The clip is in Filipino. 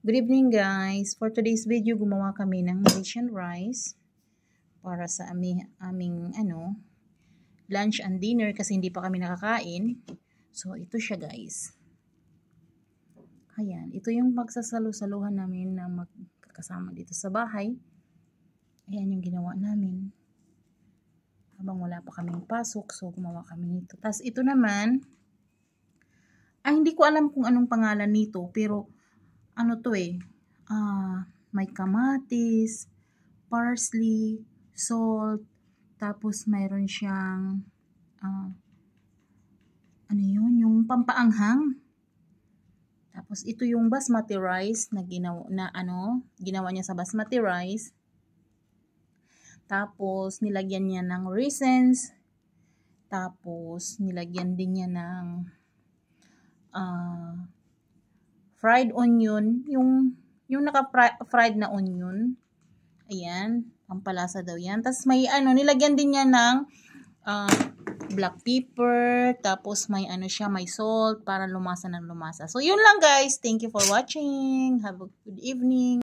Good evening guys. For today's video, gumawa kami ng Malaysian rice para sa aming lunch and dinner kasi hindi pa kami nakakain. So ito siya guys. Ayan, ito yung magsasalo-saluhan namin na magkakasama dito sa bahay. Ayan yung ginawa namin. Habang wala pa kaming pasok, so gumawa kami nito. Tapos ito naman, hindi ko alam kung anong pangalan nito, pero ano to may kamatis, parsley, salt, tapos mayroon siyang ano yun, yung pampaanghang. Tapos ito yung basmati rice na ginawa niya sa basmati rice. Tapos nilagyan niya ng raisins. Tapos nilagyan din niya ng fried onion, yung naka-fried na onion. Ayan, pampalasa daw yan. Tapos may nilagyan din niya ng black pepper, tapos may may salt para lumasa ng lumasa. So yun lang guys. Thank you for watching. Have a good evening.